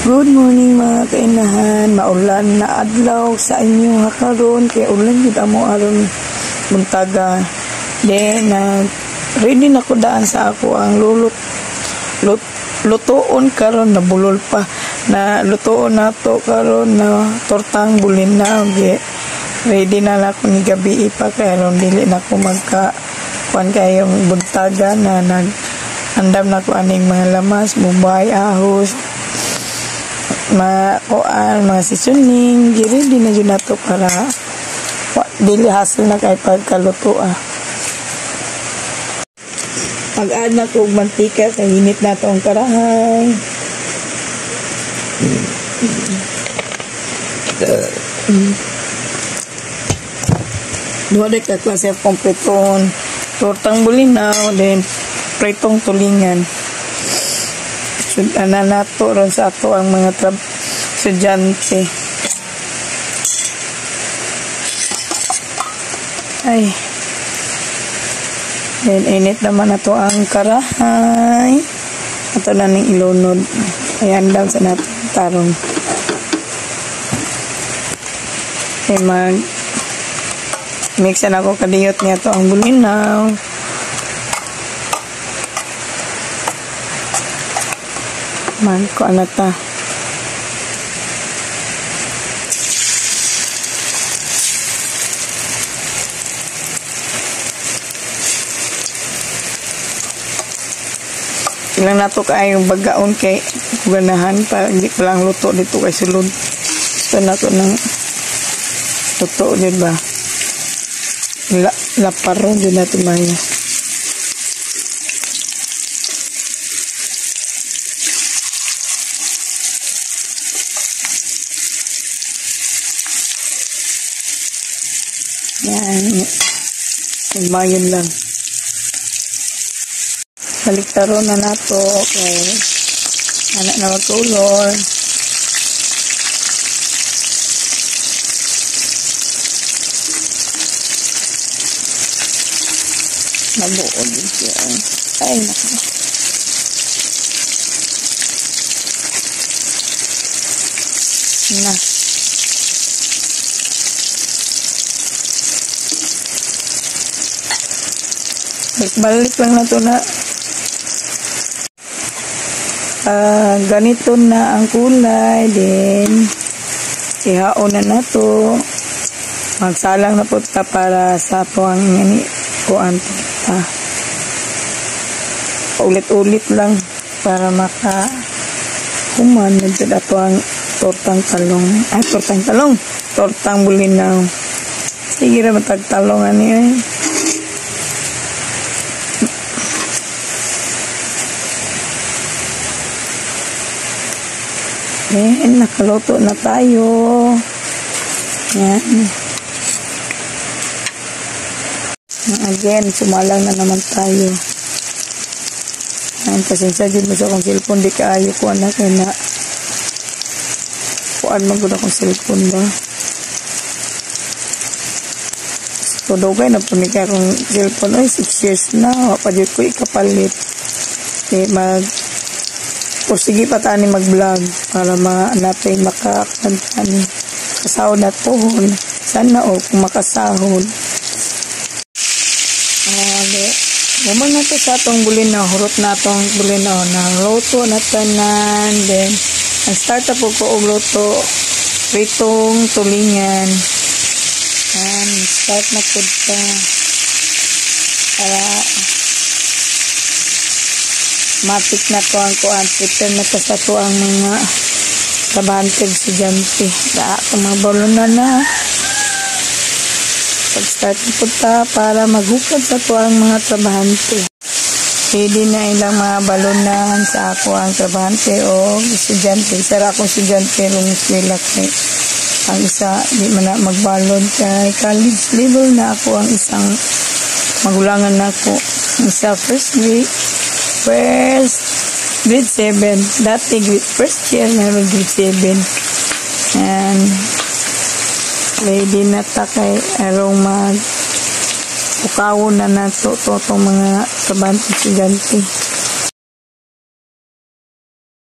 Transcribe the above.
Good morning mga kainahan, maulan na adlaw sa inyo karon kay ulan gid amo aron buntaga. Then ready na ko daan sa ako ang lutoon karon na bulol pa na lutoon nato karon na tortang bulinaw. Ready na ako ni gabi pa karon dili na ko magka kuan kayong buntaga na andam na ko aning mga lamas, mubay, ahos, mga seasoning, ready na yun nato para dili hassle na kay pagkaluto Pag-add na ko mantika kay init na to ang karahay. Duha ka klase akong priton, tortang bulinaw, then pritong tulingan. Sudan na to ron sa ato ang mga estudyante. Ay. Then init naman na to ang karahay. Ato na ning ilunod. Ayan daw sa natin tarong. Ay mixan ako kadiyot niya to ang bulinaw. Ko na ta. Ilang nato kaayong bagaon kay ganahan pa hindi ko lang luto dito kay sulod. So nato nang luto din ba? Laparo din natin maya. Yan. Magmayan lang. Baliktaro na nato. Okay. Anak na mag-color. Nabuo din siya. Ay, naku. Na. Balik lang na to na ganito na ang kulay. Then ihaon na nato, magsalang na po ta para sa tuwang kuan ulit-ulit lang para maka human medyo ato ang tortang bulinaw. Sige ra matagtalong ani nakaluto na tayo. Yan. Again, sumalang na naman tayo. Yan, pasensya din mo sa akong cellphone. Di kaayo ko na kaya na kuan magod akong cellphone ba. So, dugay na po ni kaya akong cellphone. Ay, 6 years na. Wapadyo ko ikapalit. Okay, sige pa tani mag-vlog para natin makasahod na pohon. Sana kung makasahod. Naman natin sa itong bulinaw. Hurot na itong bulinaw. Naluto na tanan. Then, start na po og luto. Pritong tulingan. And start na po ito. Para matik na to ang kuan, prepare na to sa to ang mga trabahante estudyante. Kumabalo na pag-start po ta para maghukad sa to ang mga trabahante. Pwede na ilang mga balonan sa ako ang trabahante o estudyante. Sara akong estudyante rung eskwela kay ang isa di man na magbalon kay college level na ako ang isang magulangan na ako. Isa first grade 7. Dati first year meron grade 7. And ready na ta kay arong mag ukawon na nato to mga trabahante estudyante.